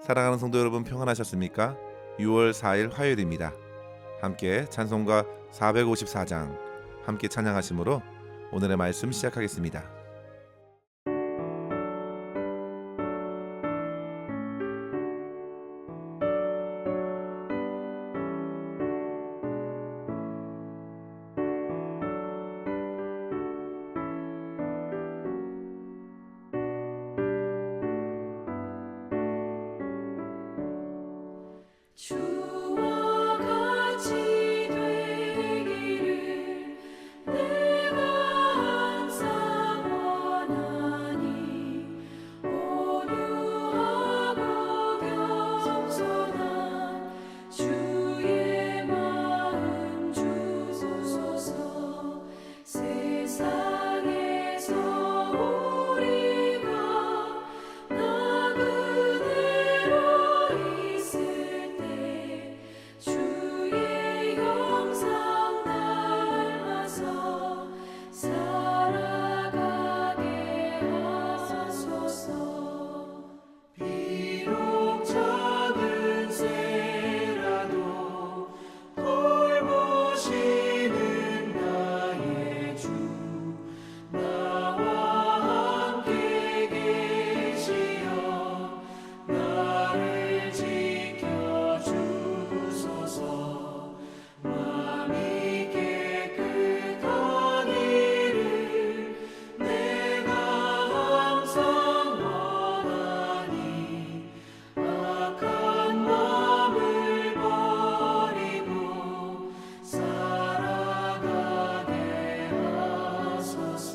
사랑하는 성도 여러분, 평안하셨습니까? 6월 4일 화요일입니다. 함께 찬송가 454장 함께 찬양하심으로 오늘의 말씀 시작하겠습니다. 주와 같이 되기를 내가 항상 원하니 온유하고 겸손한 주의 마음 주소서. 세상에서 우리가 나그네로 있을 때 주의 형상 닮아서 살아가게 하소서. 비록 작은 새라도 돌보시는 나의 주 나와 함께 계시어 나를 지켜주소서. 마음이 깨끗한 일을 내가 항상 원하니 악한 마음을 버리고 살아가게 하소서.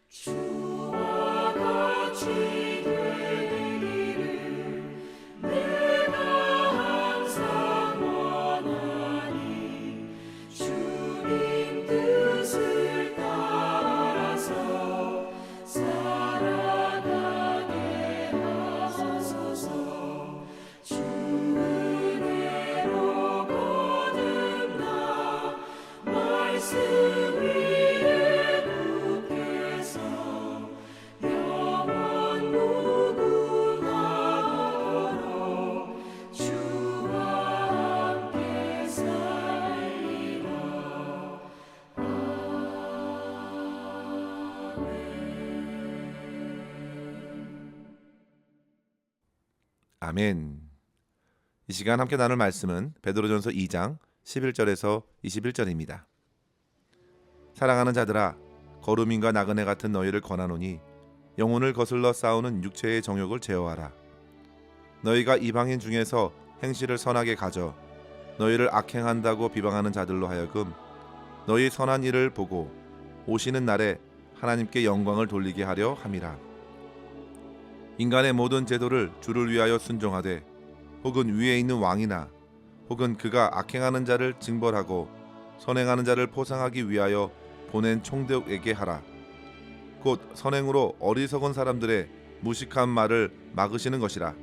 주와 같이 되기를 내가 항상 원하니 주님 뜻을 따라서 살아가게 하소서. 주 은혜로 거듭나 말씀 위에 굳게 서 영원 무궁하도록 주와 함께 살리라. 아멘. 이 시간 함께 나눌 말씀은 베드로전서 2장 11절에서 21절입니다. 사랑하는 자들아, 거루민과 나그네 같은 너희를 권하노니 영혼을 거슬러 싸우는 육체의 정욕을 제어하라. 너희가 이방인 중에서 행실을 선하게 가져 너희를 악행한다고 비방하는 자들로 하여금 너희 선한 일을 보고 오시는 날에 하나님께 영광을 돌리게 하려 함이라. 인간의 모든 제도를 주를 위하여 순종하되 혹은 위에 있는 왕이나 혹은 그가 악행하는 자를 징벌하고 선행하는 자를 포상하기 위하여 보낸 총독에게 하라. 곧 선행으로 어리석은 사람들의 무식한 말을 막으시는 것이라.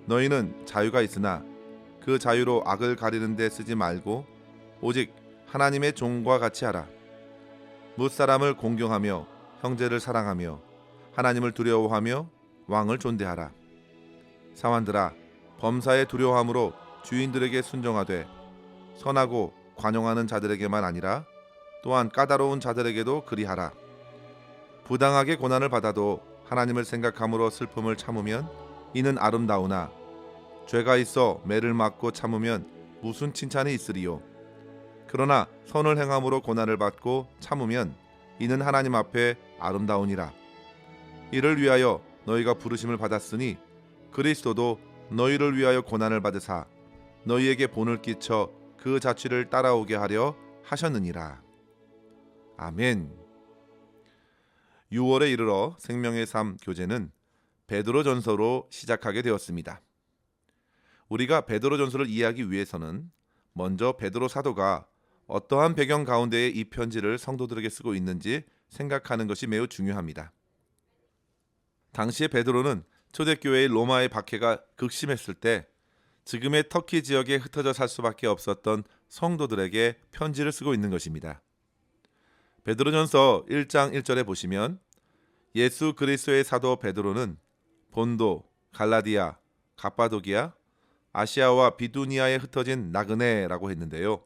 너희는 자유가 있으나 그 자유로 악을 가리는 데 쓰지 말고 오직 하나님의 종과 같이 하라. 뭇사람을 공경하며 형제를 사랑하며 하나님을 두려워하며 왕을 존대하라. 사환들아, 범사에 두려워함으로 주인들에게 순종하되 선하고 관용하는 자들에게만 아니라 또한 까다로운 자들에게도 그리하라. 부당하게 고난을 받아도 하나님을 생각함으로 슬픔을 참으면 이는 아름다우나 죄가 있어 매를 맞고 참으면 무슨 칭찬이 있으리요. 그러나 선을 행함으로 고난을 받고 참으면 이는 하나님 앞에 아름다우니라. 이를 위하여 너희가 부르심을 받았으니 그리스도도 너희를 위하여 고난을 받으사 너희에게 본을 끼쳐 그 자취를 따라오게 하려 하셨느니라. 아멘. 6월에 이르러 생명의 삶 교제는 베드로전서로 시작하게 되었습니다. 우리가 베드로전서를 이해하기 위해서는 먼저 베드로 사도가 어떠한 배경 가운데에 이 편지를 성도들에게 쓰고 있는지 생각하는 것이 매우 중요합니다. 당시에 베드로는 초대교회의 로마의 박해가 극심했을 때 지금의 터키 지역에 흩어져 살 수밖에 없었던 성도들에게 편지를 쓰고 있는 것입니다. 베드로전서 1장 1절에 보시면 예수 그리스도의 사도 베드로는 본도, 갈라디아, 갑바도기아, 아시아와 비두니아에 흩어진 나그네라고 했는데요.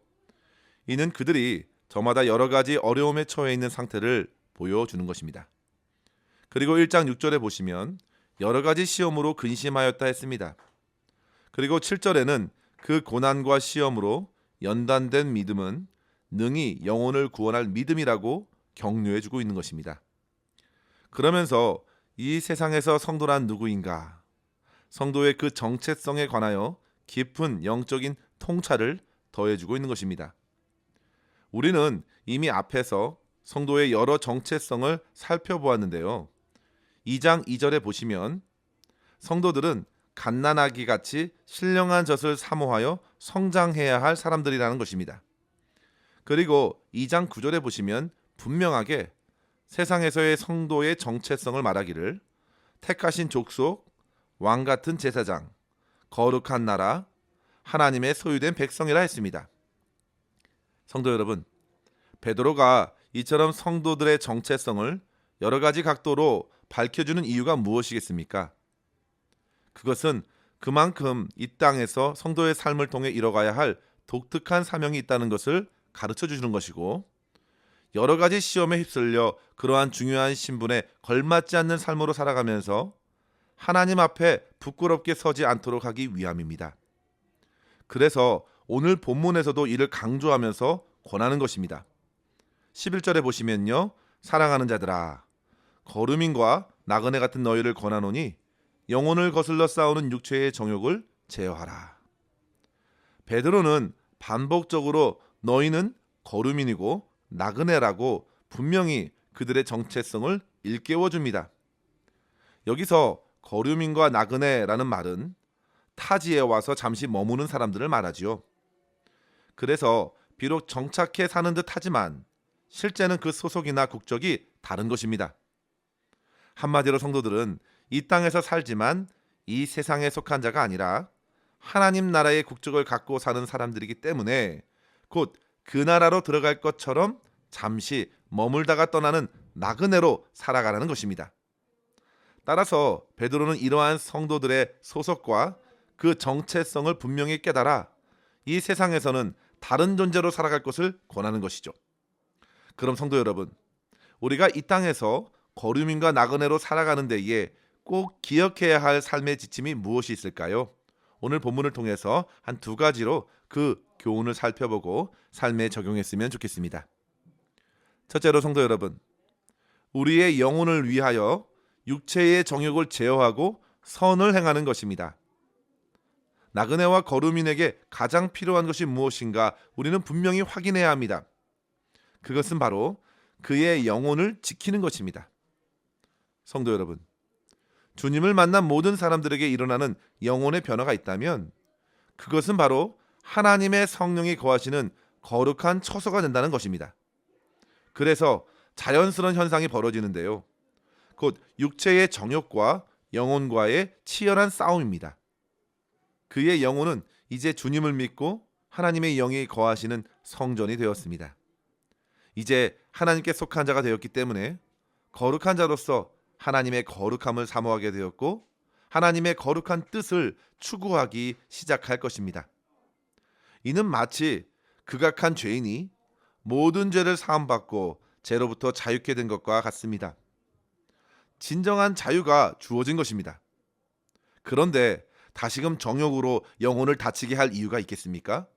이는 그들이 저마다 여러 가지 어려움에 처해 있는 상태를 보여주는 것입니다. 그리고 1장 6절에 보시면 여러 가지 시험으로 근심하였다 했습니다. 그리고 7절에는 그 고난과 시험으로 연단된 믿음은 능히 영혼을 구원할 믿음이라고 격려해주고 있는 것입니다. 그러면서 이 세상에서 성도란 누구인가? 성도의 그 정체성에 관하여 깊은 영적인 통찰을 더해주고 있는 것입니다. 우리는 이미 앞에서 성도의 여러 정체성을 살펴보았는데요. 2장 2절에 보시면 성도들은 갓난아기 같이 신령한 젖을 사모하여 성장해야 할 사람들이라는 것입니다. 그리고 2장 9절에 보시면 분명하게 세상에서의 성도의 정체성을 말하기를 택하신 족속, 왕같은 제사장, 거룩한 나라, 하나님의 소유된 백성이라 했습니다. 성도 여러분, 베드로가 이처럼 성도들의 정체성을 여러 가지 각도로 밝혀주는 이유가 무엇이겠습니까? 그것은 그만큼 이 땅에서 성도의 삶을 통해 이뤄가야 할 독특한 사명이 있다는 것을 가르쳐 주는 것이고, 여러 가지 시험에 휩쓸려 그러한 중요한 신분에 걸맞지 않는 삶으로 살아가면서 하나님 앞에 부끄럽게 서지 않도록 하기 위함입니다. 그래서 오늘 본문에서도 이를 강조하면서 권하는 것입니다. 11절에 보시면요, 사랑하는 자들아, 거루민과 나그네 같은 너희를 권하노니 영혼을 거슬러 싸우는 육체의 정욕을 제어하라. 베드로는 반복적으로 너희는 거루민이고 나그네라고 분명히 그들의 정체성을 일깨워 줍니다. 여기서 거류민과 나그네라는 말은 타지에 와서 잠시 머무는 사람들을 말하지요. 그래서 비록 정착해 사는 듯 하지만 실제는 그 소속이나 국적이 다른 것입니다. 한마디로 성도들은 이 땅에서 살지만 이 세상에 속한 자가 아니라 하나님 나라의 국적을 갖고 사는 사람들이기 때문에 곧 그 나라로 들어갈 것처럼 잠시 머물다가 떠나는 나그네로 살아가라는 것입니다. 따라서 베드로는 이러한 성도들의 소속과 그 정체성을 분명히 깨달아 이 세상에서는 다른 존재로 살아갈 것을 권하는 것이죠. 그럼 성도 여러분, 우리가 이 땅에서 거류민과 나그네로 살아가는 데에 꼭 기억해야 할 삶의 지침이 무엇이 있을까요? 오늘 본문을 통해서 한 두 가지로 그 교훈을 살펴보고 삶에 적용했으면 좋겠습니다. 첫째로 성도 여러분, 우리의 영혼을 위하여 육체의 정욕을 제어하고 선을 행하는 것입니다. 나그네와 거루민에게 가장 필요한 것이 무엇인가 우리는 분명히 확인해야 합니다. 그것은 바로 그의 영혼을 지키는 것입니다. 성도 여러분, 주님을 만난 모든 사람들에게 일어나는 영혼의 변화가 있다면 그것은 바로 하나님의 성령이 거하시는 거룩한 처소가 된다는 것입니다. 그래서 자연스러운 현상이 벌어지는데요. 곧 육체의 정욕과 영혼과의 치열한 싸움입니다. 그의 영혼은 이제 주님을 믿고 하나님의 영이 거하시는 성전이 되었습니다. 이제 하나님께 속한 자가 되었기 때문에 거룩한 자로서 하나님의 거룩함을 사모하게 되었고 하나님의 거룩한 뜻을 추구하기 시작할 것입니다. 이는 마치 극악한 죄인이 모든 죄를 사함받고 죄로부터 자유케 된 것과 같습니다. 진정한 자유가 주어진 것입니다. 그런데 다시금 정욕으로 영혼을 다치게 할 이유가 있겠습니까?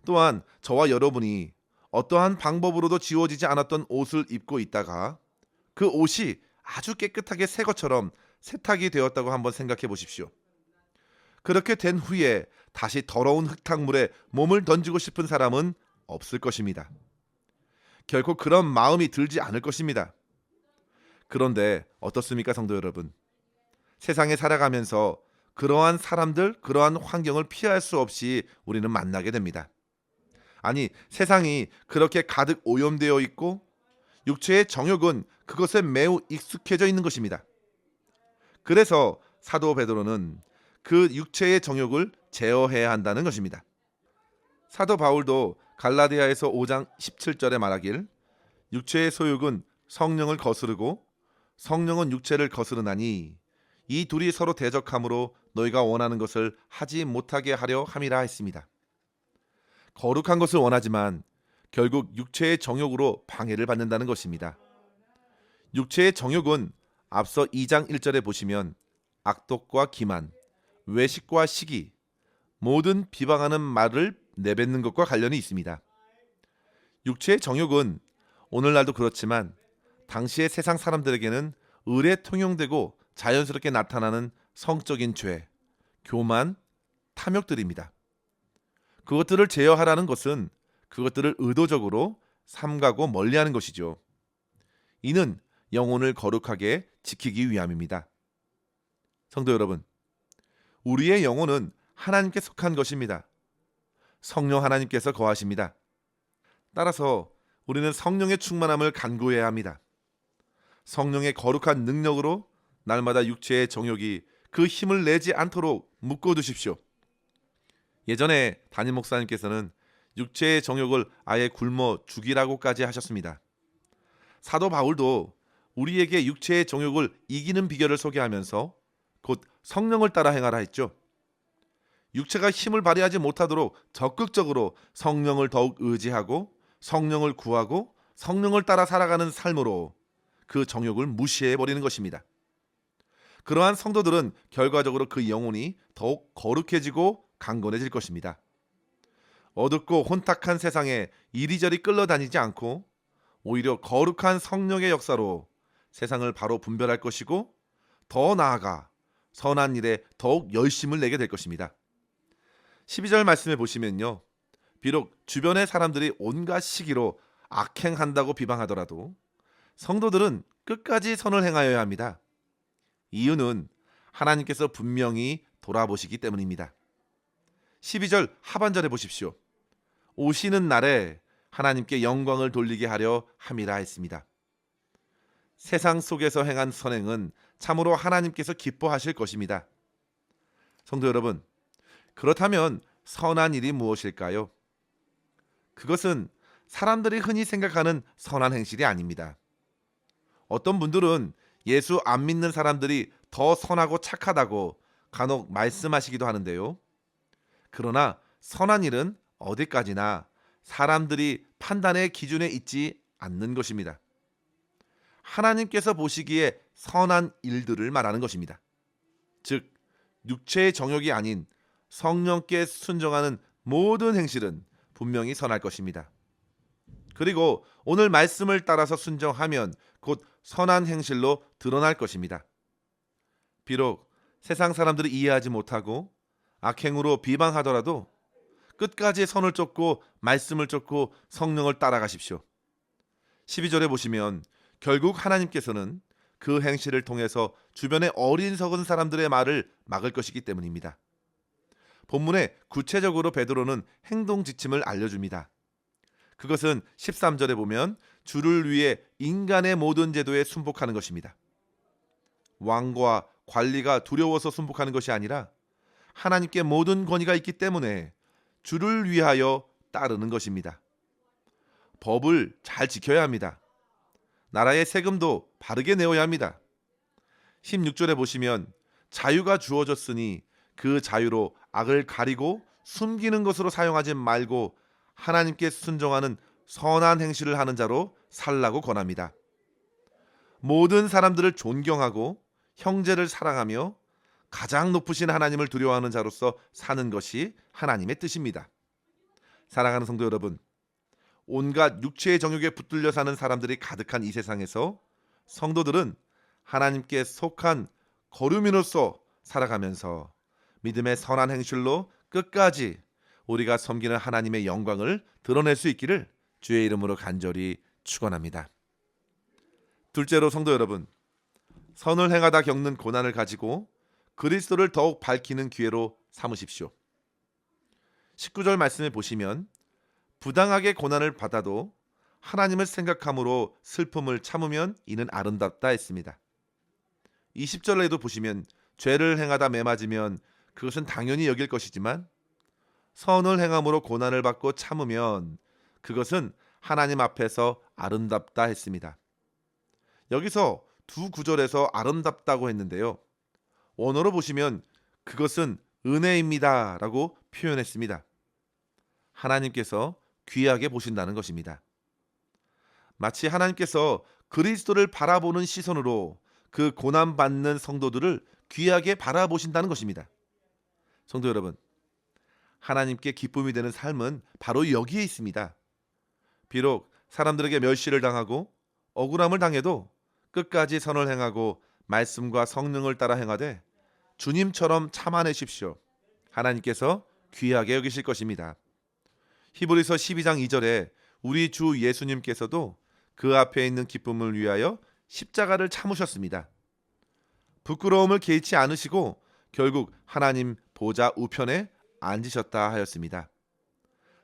또한 저와 여러분이 어떠한 방법으로도 지워지지 않았던 옷을 입고 있다가 그 옷이 아주 깨끗하게 새 것처럼 세탁이 되었다고 한번 생각해 보십시오. 그렇게 된 후에 다시 더러운 흙탕물에 몸을 던지고 싶은 사람은 없을 것입니다. 결코 그런 마음이 들지 않을 것입니다. 그런데 어떻습니까, 성도 여러분? 세상에 살아가면서 그러한 사람들, 그러한 환경을 피할 수 없이 우리는 만나게 됩니다. 아니, 세상이 그렇게 가득 오염되어 있고 육체의 정욕은 그것에 매우 익숙해져 있는 것입니다. 그래서 사도 베드로는 그 육체의 정욕을 제어해야 한다는 것입니다. 사도 바울도 갈라디아에서 5장 17절에 말하길 육체의 소욕은 성령을 거스르고 성령은 육체를 거스르나니 이 둘이 서로 대적함으로 너희가 원하는 것을 하지 못하게 하려 함이라 했습니다. 거룩한 것을 원하지만 결국 육체의 정욕으로 방해를 받는다는 것입니다. 육체의 정욕은 앞서 2장 1절에 보시면 악독과 기만, 외식과 시기, 모든 비방하는 말을 내뱉는 것과 관련이 있습니다. 육체의 정욕은 오늘날도 그렇지만 당시의 세상 사람들에게는 을에 통용되고 자연스럽게 나타나는 성적인 죄, 교만, 탐욕들입니다. 그것들을 제어하라는 것은 그것들을 의도적으로 삼가고 멀리하는 것이죠. 이는 영혼을 거룩하게 지키기 위함입니다. 성도 여러분, 우리의 영혼은 하나님께 속한 것입니다. 성령 하나님께서 거하십니다. 따라서 우리는 성령의 충만함을 간구해야 합니다. 성령의 거룩한 능력으로 날마다 육체의 정욕이 그 힘을 내지 않도록 묶어두십시오. 예전에 담임 목사님께서는 육체의 정욕을 아예 굶어 죽이라고까지 하셨습니다. 사도 바울도 우리에게 육체의 정욕을 이기는 비결을 소개하면서 곧 성령을 따라 행하라 했죠. 육체가 힘을 발휘하지 못하도록 적극적으로 성령을 더욱 의지하고 성령을 구하고 성령을 따라 살아가는 삶으로 그 정욕을 무시해버리는 것입니다. 그러한 성도들은 결과적으로 그 영혼이 더욱 거룩해지고 강건해질 것입니다. 어둡고 혼탁한 세상에 이리저리 끌려다니지 않고 오히려 거룩한 성령의 역사로 세상을 바로 분별할 것이고 더 나아가 선한 일에 더욱 열심을 내게 될 것입니다. 12절 말씀에 보시면요, 비록 주변의 사람들이 온갖 시기로 악행한다고 비방하더라도 성도들은 끝까지 선을 행하여야 합니다. 이유는 하나님께서 분명히 돌아보시기 때문입니다. 12절 하반절에 보십시오. 오시는 날에 하나님께 영광을 돌리게 하려 함이라 했습니다. 세상 속에서 행한 선행은 참으로 하나님께서 기뻐하실 것입니다. 성도 여러분, 그렇다면 선한 일이 무엇일까요? 그것은 사람들이 흔히 생각하는 선한 행실이 아닙니다. 어떤 분들은 예수 안 믿는 사람들이 더 선하고 착하다고 간혹 말씀하시기도 하는데요. 그러나 선한 일은 어디까지나 사람들이 판단의 기준에 있지 않는 것입니다. 하나님께서 보시기에 선한 일들을 말하는 것입니다. 즉, 육체의 정욕이 아닌 성령께 순종하는 모든 행실은 분명히 선할 것입니다. 그리고 오늘 말씀을 따라서 순종하면 곧 선한 행실로 드러날 것입니다. 비록 세상 사람들이 이해하지 못하고 악행으로 비방하더라도 끝까지 선을 쫓고 말씀을 쫓고 성령을 따라가십시오. 12절에 보시면 결국 하나님께서는 그 행실을 통해서 주변의 어리석은 사람들의 말을 막을 것이기 때문입니다. 본문에 구체적으로 베드로는 행동 지침을 알려줍니다. 그것은 13절에 보면 주를 위해 인간의 모든 제도에 순복하는 것입니다. 왕과 관리가 두려워서 순복하는 것이 아니라 하나님께 모든 권위가 있기 때문에 주를 위하여 따르는 것입니다. 법을 잘 지켜야 합니다. 나라의 세금도 바르게 내어야 합니다. 16절에 보시면 자유가 주어졌으니 그 자유로 악을 가리고 숨기는 것으로 사용하지 말고 하나님께 순종하는 선한 행실을 하는 자로 살라고 권합니다. 모든 사람들을 존경하고 형제를 사랑하며 가장 높으신 하나님을 두려워하는 자로서 사는 것이 하나님의 뜻입니다. 사랑하는 성도 여러분, 온갖 육체의 정욕에 붙들려 사는 사람들이 가득한 이 세상에서 성도들은 하나님께 속한 거류민으로서 살아가면서 믿음의 선한 행실로 끝까지 우리가 섬기는 하나님의 영광을 드러낼 수 있기를 주의 이름으로 간절히 축원합니다. 둘째로 성도 여러분, 선을 행하다 겪는 고난을 가지고 그리스도를 더욱 밝히는 기회로 삼으십시오. 19절 말씀을 보시면 부당하게 고난을 받아도 하나님을 생각함으로 슬픔을 참으면 이는 아름답다 했습니다. 20절에도 보시면 죄를 행하다 매맞으면 그것은 당연히 여길 것이지만 선을 행함으로 고난을 받고 참으면 그것은 하나님 앞에서 아름답다 했습니다. 여기서 두 구절에서 아름답다고 했는데요. 원어로 보시면 그것은 은혜입니다 라고 표현했습니다. 하나님께서 귀하게 보신다는 것입니다. 마치 하나님께서 그리스도를 바라보는 시선으로 그 고난받는 성도들을 귀하게 바라보신다는 것입니다. 성도 여러분, 하나님께 기쁨이 되는 삶은 바로 여기에 있습니다. 비록 사람들에게 멸시를 당하고 억울함을 당해도 끝까지 선을 행하고 말씀과 성령을 따라 행하되 주님처럼 참아내십시오. 하나님께서 귀하게 여기실 것입니다. 히브리서 12장 2절에 우리 주 예수님께서도 그 앞에 있는 기쁨을 위하여 십자가를 참으셨습니다. 부끄러움을 개의치 않으시고 결국 하나님 보좌 우편에 앉으셨다 하였습니다.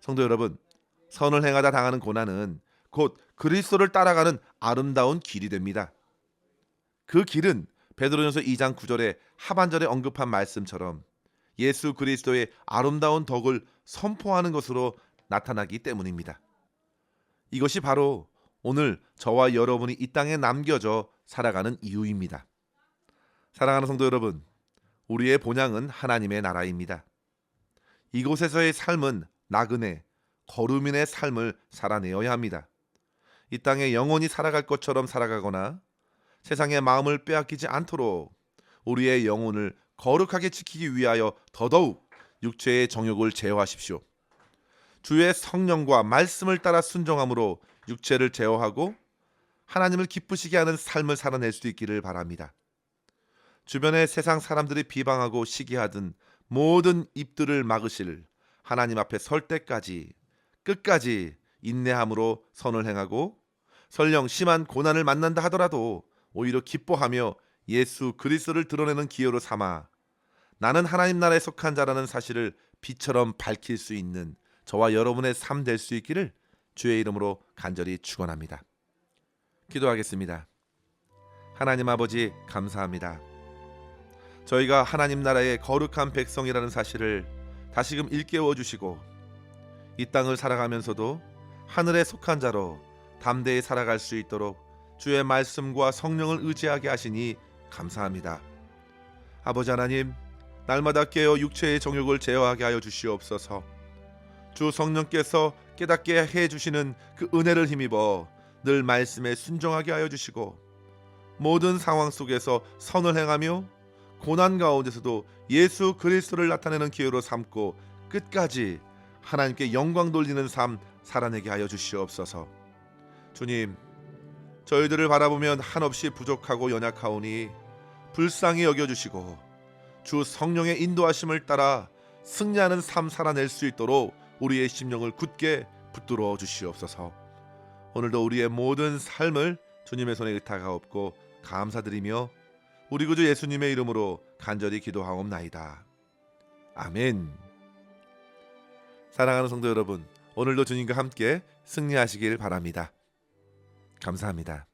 성도 여러분, 선을 행하다 당하는 고난은 곧 그리스도를 따라가는 아름다운 길이 됩니다. 그 길은 베드로전서 2장 9절에 하반절에 언급한 말씀처럼 예수 그리스도의 아름다운 덕을 선포하는 것으로 나타나기 때문입니다. 이것이 바로 오늘 저와 여러분이 이 땅에 남겨져 살아가는 이유입니다. 사랑하는 성도 여러분, 우리의 본향은 하나님의 나라입니다. 이곳에서의 삶은 나그네, 거루민의 삶을 살아내어야 합니다. 이 땅에 영원히 살아갈 것처럼 살아가거나 세상의 마음을 빼앗기지 않도록 우리의 영혼을 거룩하게 지키기 위하여 더더욱 육체의 정욕을 제어하십시오. 주의 성령과 말씀을 따라 순종함으로 육체를 제어하고 하나님을 기쁘시게 하는 삶을 살아낼 수 있기를 바랍니다. 주변의 세상 사람들이 비방하고 시기하던 모든 입들을 막으실 하나님 앞에 설 때까지 끝까지 인내함으로 선을 행하고 설령 심한 고난을 만난다 하더라도 오히려 기뻐하며 예수 그리스도를 드러내는 기회로 삼아 나는 하나님 나라에 속한 자라는 사실을 빛처럼 밝힐 수 있는 저와 여러분의 삶 될 수 있기를 주의 이름으로 간절히 축원합니다. 기도하겠습니다. 하나님 아버지, 감사합니다. 저희가 하나님 나라의 거룩한 백성이라는 사실을 다시금 일깨워 주시고 이 땅을 살아가면서도 하늘에 속한 자로 담대히 살아갈 수 있도록 주의 말씀과 성령을 의지하게 하시니 감사합니다. 아버지 하나님, 날마다 깨어 육체의 정욕을 제어하게 하여 주시옵소서. 주 성령께서 깨닫게 해주시는 그 은혜를 힘입어 늘 말씀에 순종하게 하여 주시고 모든 상황 속에서 선을 행하며 고난 가운데서도 예수 그리스도를 나타내는 기회로 삼고 끝까지 하나님께 영광 돌리는 삶 살아내게 하여 주시옵소서. 주님, 저희들을 바라보면 한없이 부족하고 연약하오니 불쌍히 여겨주시고 주 성령의 인도하심을 따라 승리하는 삶 살아낼 수 있도록 우리의 심령을 굳게 붙들어 주시옵소서. 오늘도 우리의 모든 삶을 주님의 손에 의탁하옵고 감사드리며 우리 구주 예수님의 이름으로 간절히 기도하옵나이다. 아멘. 사랑하는 성도 여러분, 오늘도 주님과 함께 승리하시길 바랍니다. 감사합니다.